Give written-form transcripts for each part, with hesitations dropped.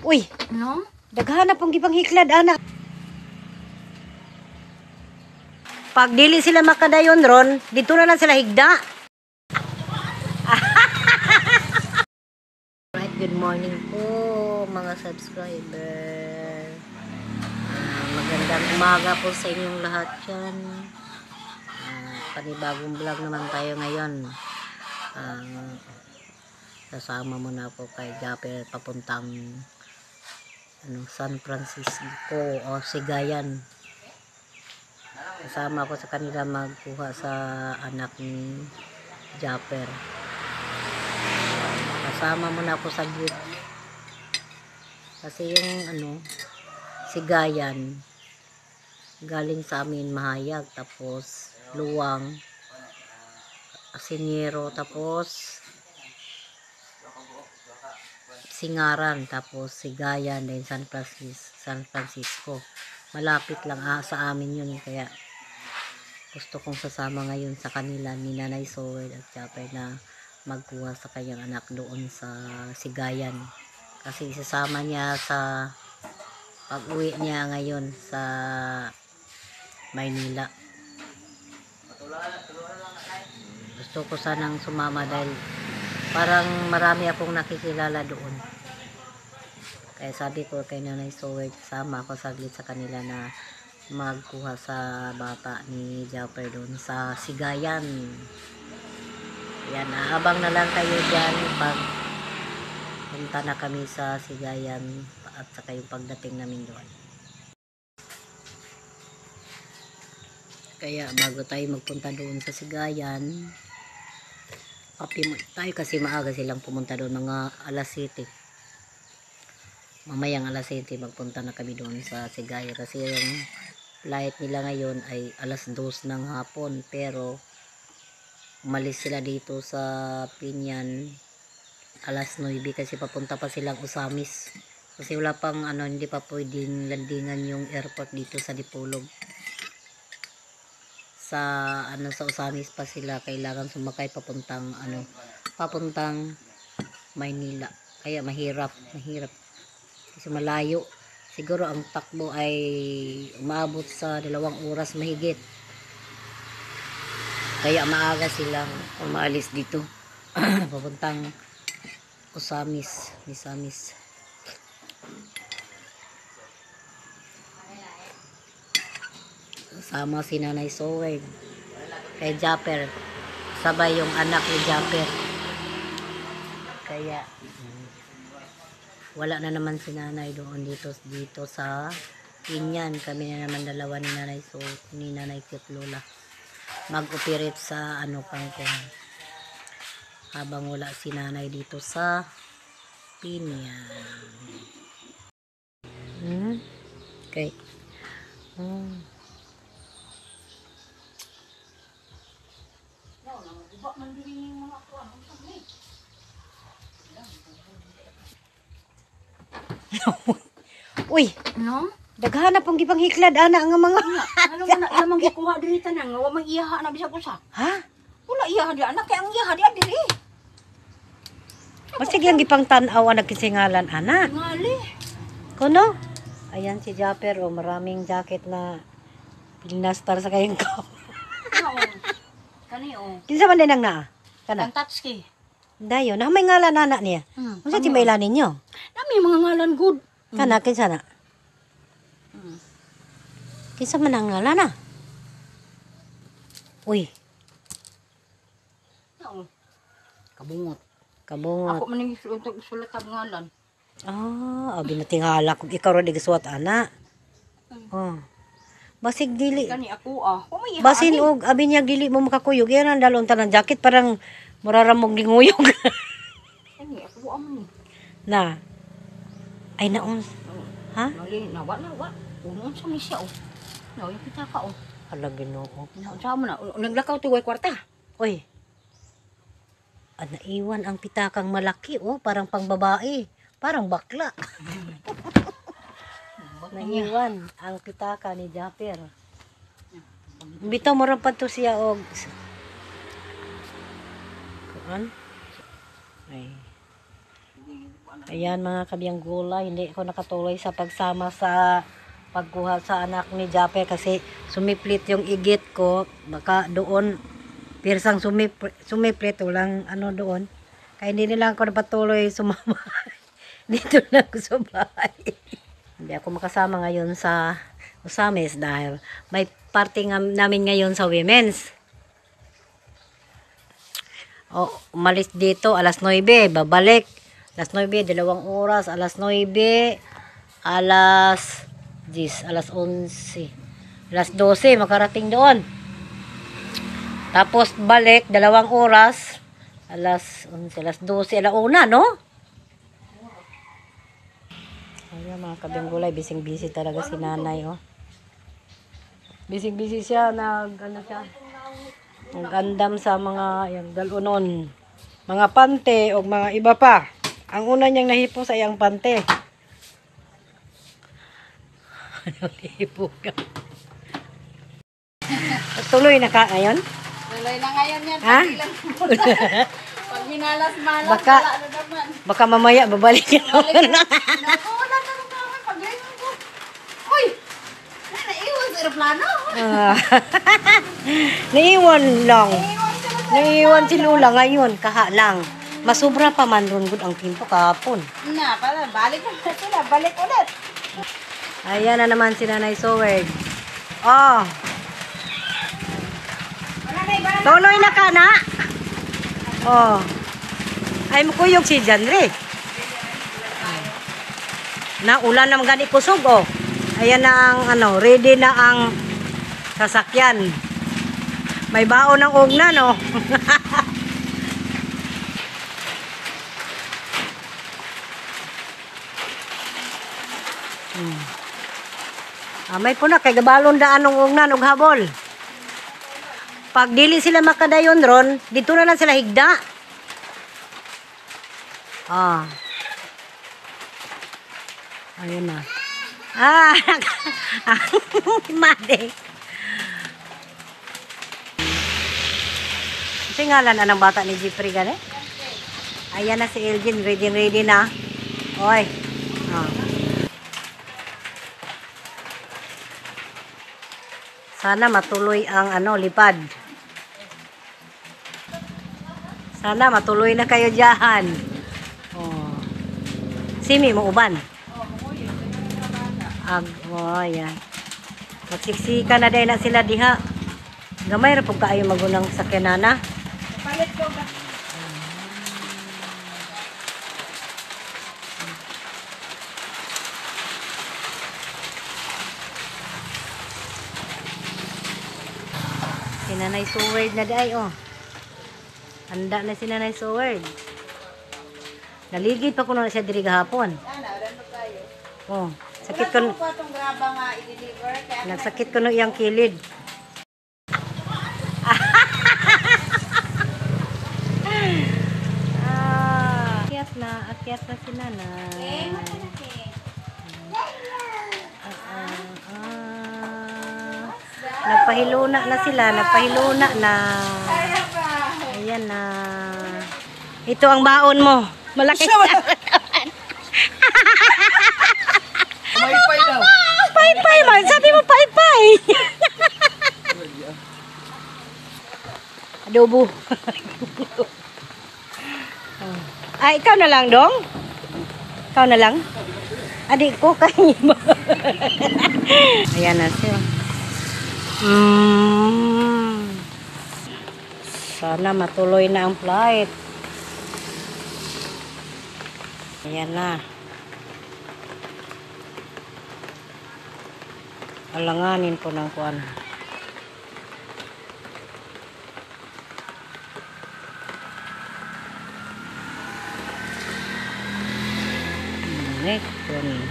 Uy, No? daghan na pong gibang hiklad, anak. Pag dili sila makadayon ron, dito na lang sila higda. Right, good morning po mga subscriber. Magandang umaga po sa inyong lahat yan. Panibagong vlog naman tayo ngayon. Sasama mo na po kay Japper papuntang San Francisco o Sigayan. Kasama ko sa kanila magkuha sa anak ni Japper. Kasama mo na ako sa group. Kasi yung Sigayan galing sa amin Mahayag, tapos Luwang, Asinyero, tapos Singaran, tapos Sigayan, then San Francisco. Malapit lang sa amin yun, kaya gusto kong sasama ngayon sa kanila ni Nanay Zoe at Japper na magkuha sa kanyang anak doon sa Sigayan, kasi isasama niya sa pag-uwi niya ngayon sa Maynila. Gusto ko sanang sumama dahil parang marami akong nakikilala doon. Kaya sabi ko kay Nanay Zoe, sama ako saglit sa kanila na magkuha sa bata ni Japper doon sa Sigayan. Yan, abang na lang kayo dyan pag punta na kami sa Sigayan at saka yung pagdating namin doon. Kaya bago tayo magpunta doon sa Sigayan, papimot tayo kasi maaga silang pumunta doon, mga alas 7. Mamayang alas 7 magpunta na kami doon sa Sigayan kasi yung flight nila ngayon ay alas 2 ng hapon, pero umalis sila dito sa Pinyan alas 9 kasi papunta pa silang Usamis kasi wala pang hindi pa pwedeng landingan yung airport dito sa Dipolog. Sa sa Usamis pa sila kailangan sumakay papuntang Maynila, kaya mahirap kasi malayo. Siguro ang takbo ay umabot sa 2 oras mahigit, kaya maaga silang umaalis dito papuntang Misamis. Sama si Nanay Zoe kay Japper, sabay yung anak ni Japper, kaya wala na naman si nanay doon dito sa Pinyan. Kami na naman dalawa ni Nanay Zoe, ni Nanay Cute Lola mag-operate sa kangkong habang wala si nanay dito sa Pinyan. Okay. Uy, No? daghan na pong gibang hiklad, anak, nga mga. Ano mo na ilamang gikuha diri tanan nga wa man iyaha na bisag usa. Ha? Wala iyaha di anak kay ang iyaha di diri. Masig yung gipang tanaw ang nagkisingalan, anak. Ngali. Kuno? Ayan si Japper, maraming jacket na pinastar sa kayong kao. Oo. Kani o. Kinsa man din ang naa? Kana? Ang tatski. Dayo, na may ngalan anak niya. Unsa ti mailan ninyo? Nami mga ngalan good. Kana kinsa na? Kinsa man ang ngalan na? Uy, Oo. Kabungot. kabungot. Ako man ning sulat ang ngalan. Abi na tingala kung ikaw ron igsuot ana. Oh. Basig dili. Kani ako Wa man iyaha. Basin og abi niya dili mo makakuyog. Yan ang dalon tanang jacket parang muraramog ginguyog. Kani ako man. Na. Ay naon. Ha? Ngali nawa. Unong sa misya o. No, yung kita ka o. Hala Ginoo. Sa mo na naglakaw ti way kwarta. Oy. Naiwan ang pitakang malaki parang pangbabae. Parang bakla. Naiwan ang pitaka ni Japper. Bitaw mo rin pa to siya og kuan. Ay. Ayan mga kabiyang gulay, hindi ako nakatuloy sa pagsama sa pagkuha sa anak ni Japper kasi sumiplit yung igit ko. Baka doon, pirsang sumiplit, walang ano doon. Kaya hindi nila ako napatuloy sumama. Dito lang ako sa bahay. Hindi ako makasama ngayon sa Usamis dahil may party namin ngayon sa women's. O, umalis dito alas 9, babalik. Alas 9, 2 oras, alas 9, alas 10, alas 11, alas 12, makarating doon. Tapos balik, 2 oras, alas 11, alas 12, alas 1, no? Ayan mga kabinggulay, bising-busy talaga si nanay, oh. Bising-busy siya, nag-andam sa mga yung dalunon, mga pante o mga iba pa. Ang una niyang nahipo sa iyang pante. Nahipo ka. Tuloy na ka ngayon? Tuloy na ngayon yan. Ha? Pag minalas-malas, Baka, wala na naman. baka mamaya babalik ka naman. Naku, wala na naman. Pag-iwan ko. Uy! Naiwan sa aeroplano. Naiwan lang. Naiwan sa aeroplano. Naiwan si Lula ngayon, kaha lang. Masubra pa man ron gud ang timpo kahapon. Na, para balik na sila. Balik ulit. Ayan na naman si Nanay Sowerd. Oh, Wala na iba. tuloy na ka na. Oh. Ay mukuyog si Janre. Na ulan naman gani kusog, oh. Ayan na ang ano, ready na ang sasakyan. May baon ng ugna, no. May puna kay gabalon daan ng ugnan ug habol. Pag dili sila makadayon ron, dito na lang sila higda. Ayun na. Made. Tingalan anang bata ni Jeffrey gani? Ayan na si Elgin, ready na. Oy. Sana matuloy ang lipad. Sana matuloy na kayo diyan. Oh. Simi mo uban. Ayan. Magsiksika na day na sila diha. Gamay ra pug kaayo magunang sakyanana. Palit ko ba? Si Nanay Sowerd na day, oh. Handa na si Nanay Sowerd. Naligid pa ko na siya diri gahapon. Sana, ulan pa tayo. Oh, sakit ko. Wala pa itong graba nga i-deliver. Kaya Nagsakit ko no iyang kilid. Akyat na si Nanay. Nagpahiluna na sila, nagpahiluna na. Ayan na. Ito ang baon mo. Malaki. Paypay daw. Paypay man, sabi mo paypay. Adobo. Ay, ikaw na lang, dong? Ikaw na lang? Adik ko, kayo ba? Ayan na siya. Sana matuloy na ang flight. Ayan na. Alanganin po ng kuwan. Next one.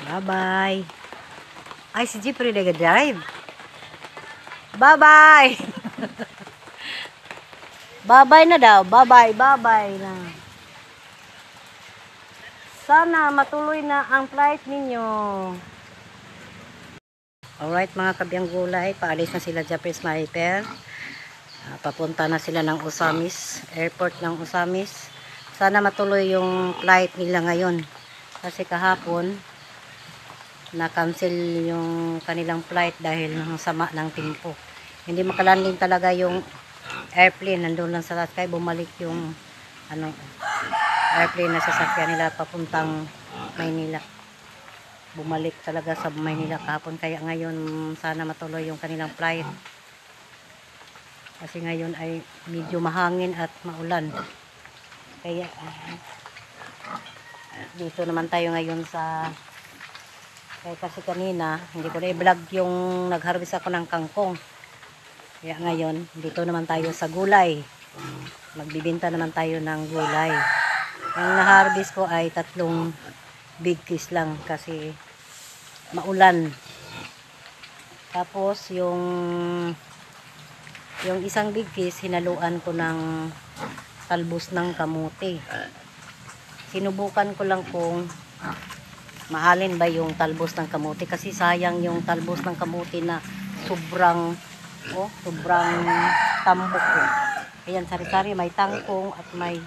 Bye-bye. Ay, si Jeffrey nag-drive. Bye-bye. Bye-bye na daw. Bye-bye. Bye-bye na. Sana matuloy na ang flight ninyo. Alright mga kabiyang gulay, paalis na sila Japper Sniper. Papunta na sila ng Osamis, airport ng Osamis. Sana matuloy yung flight nila ngayon. Kasi kahapon, na-cancel yung kanilang flight dahil ng sama ng tempo. Hindi makalanding talaga yung airplane. Nandun lang sa sky, bumalik yung airplane na sasakyan nila papuntang Maynila. Bumalik talaga sa Maynila kahapon. Kaya ngayon, sana matuloy yung kanilang flight. Kasi ngayon ay medyo mahangin at maulan. Kaya dito naman tayo ngayon sa kasi kanina hindi ko na i-vlog yung nag-harvest ako ng kangkong. Kaya ngayon dito naman tayo sa gulay. Magbibenta naman tayo ng gulay. Ang na-harvest ko ay 3 big kiss lang kasi maulan. Tapos yung isang big kiss hinaluan ko ng talbos ng kamote. Sinubukan ko lang kung mahalin ba yung talbos ng kamote kasi sayang yung talbos ng kamote na sobrang tambok. Ayan, sari-sari, may tangkong at may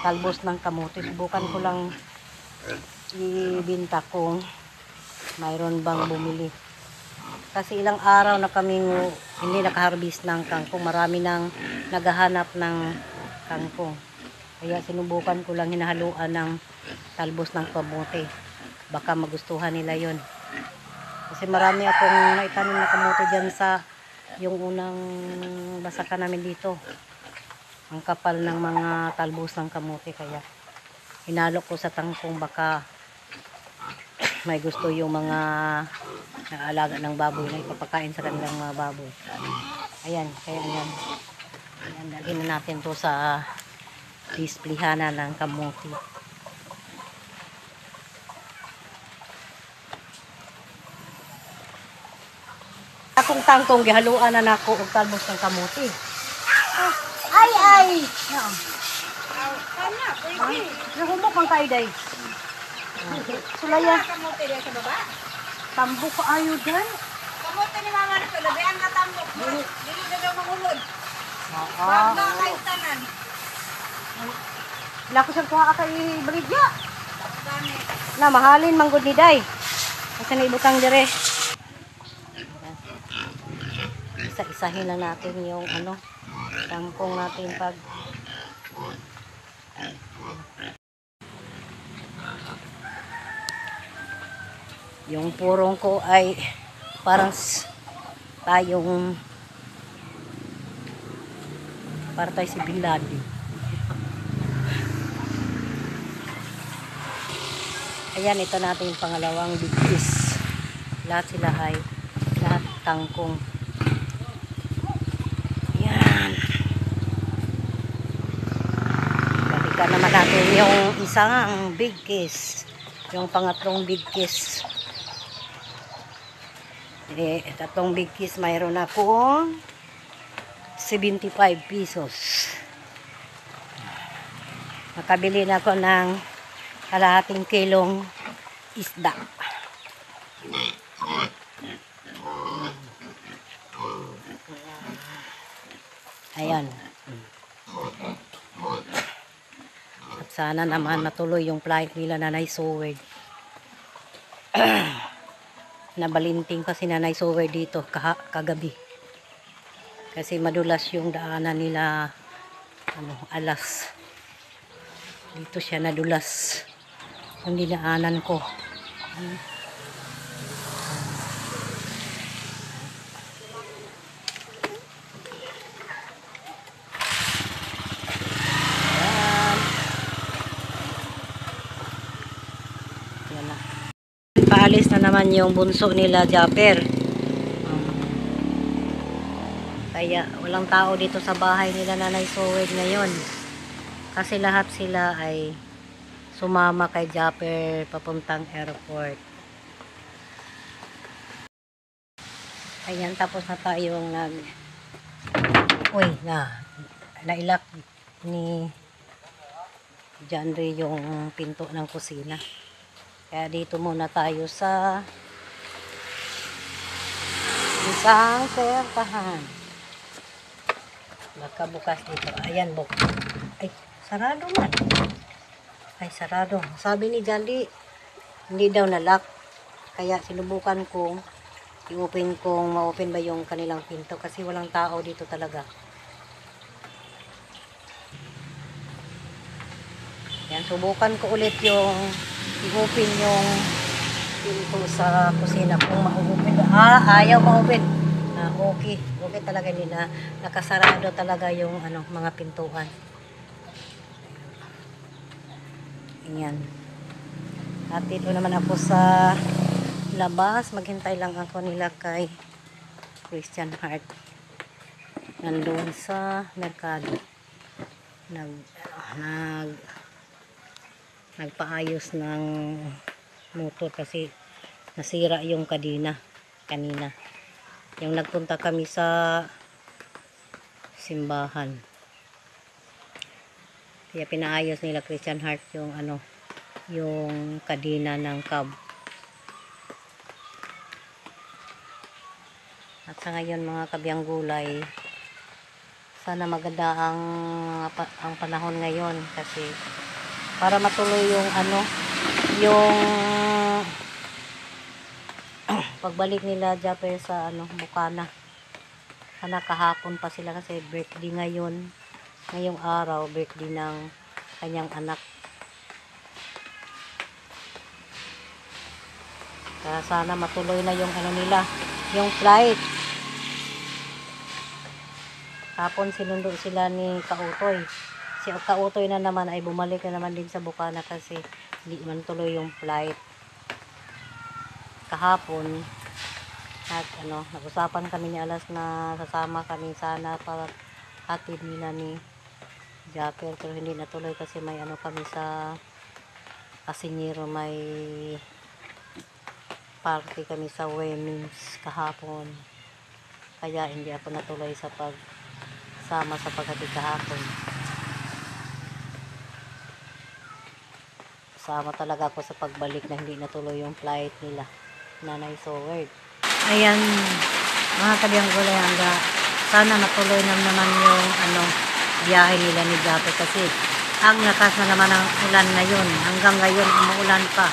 talbos ng kamote. Subukan ko lang ibinta kung mayroon bang bumili. Kasi ilang araw na kaming hindi nakaharvest ng kangkong. Marami nang naghahanap ng kangkong. Kaya sinubukan ko lang hinahaluan ng talbos ng kamote. Baka magustuhan nila yon. Kasi marami akong naitanim na kamote dyan sa yung unang basakan namin dito. Ang kapal ng mga talbos ng kamote. Kaya hinalo ko sa tangkong baka may gusto yung mga nag-aalaga ng baboy na ipapakain sa kanilang mga baboy. Ayan, kaya ayan. Ayan, dalhin na natin to sa displihana ng kamote. Akong tangkong gihaluan na nako og talbos ng kamote. Ay! Naam. Kanya, pwede. Nahumok man kayo day. Sulaya. Kamote diyan sa baba. Tambo ko ayo dyan. Kamote ni mama nito, labihan nga tambok. Dili na daw mangulod. Oo. Wag na kayo tanan. Wala ko siyang kuha kay Baligya. Gani. Na, mahalin manggod ni day. Kasi naibutang dire. Isa-isahin lang natin yung tangkong natin pag yung purong ko ay parang tayong para tayo si Bin Laden. Ayan, ito natin yung pangalawang big fish. Lahat sila ay tangkong. Ayan. Balikan naman natin yung isang big kiss. Yung pangatlong big kiss. 3 big kiss, mayroon akong 75 pesos. Nakabili na ako ng kalahating kilong isda. Ayan. At sana naman matuloy yung flight nila na naisowed. Nabalinting kasi na naisowed dito kagabi. Kasi madulas yung daanan nila alas. Dito siya nadulas. Yung dinaanan ko. Paalis na naman yung bunso nila Japper. Kaya walang tao dito sa bahay nila Nanay Sowed ngayon. Kasi lahat sila ay sumama kay Japper papuntang airport. Ayan, tapos na tayong nailak ni Diyan rin yung pinto ng kusina. Kaya dito muna tayo sa isang sertahan. Baka bukas dito. Ayan, ay, sarado man. Ay, sarado. Sabi ni Jolly, hindi daw nalock. Kaya sinubukan kong i-open kung ma-open ba yung kanilang pinto kasi walang tao dito talaga. Yan, subukan ko ulit yung i-open yung pinto sa kusina kung ma-open. Ayaw ma-open. Okay. Okay talaga hindi na nakasarado talaga yung mga pintuan. Ayan. At dito naman ako sa labas. Maghintay lang ako nila kay Christian Heart. Nandun sa merkado. Nagpaayos ng motor kasi nasira yung kanina. Yung nagpunta kami sa simbahan. Kaya pinaayos nila Christian Heart yung yung kadena ng cab. At sa ngayon mga kabiyang gulay, sana maganda ang panahon ngayon kasi para matuloy yung yung pagbalik nila Japper sa Bukana. Sana kahapon pa sila kasi birthday ngayong araw, birthday ng kanyang anak. Kaya sana matuloy na yung nila, yung flight. Hapon sinundo sila ni Kautoy. Si Kautoy na naman ay bumalik na naman din sa Bukana kasi hindi man tuloy yung flight. Kahapon at nag-usapan kami ni Alas na sasama kami sana para hatid nila ni Japper pero hindi natuloy kasi may kami sa Asiñero, may party kami sa Women's kahapon. Kaya hindi ako natuloy sa pagsama sa paghatid kahapon. Sama talaga ako sa pagbalik na hindi natuloy yung flight nila. Nanay Soward. Ayan, mga kabiyang gulay, sana matuloy naman yung biyahe nila ni Japper kasi ang lakas na naman ang ulan ngayon. Hanggang ngayon umuulan pa.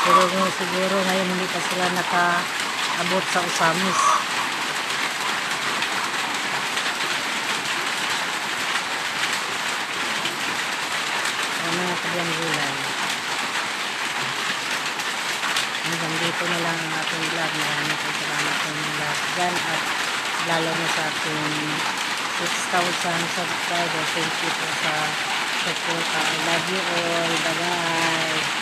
Pero siguro ngayon hindi pa sila nakaabot sa Usamis. Mga kabiyang gulay. Hanggang dito na lang ang ating vlog. Maraming salamat sa inyong lahat dyan at lalo na sa ating 6,000 subscribers. Thank you po sa support. I love you all. Bye bye.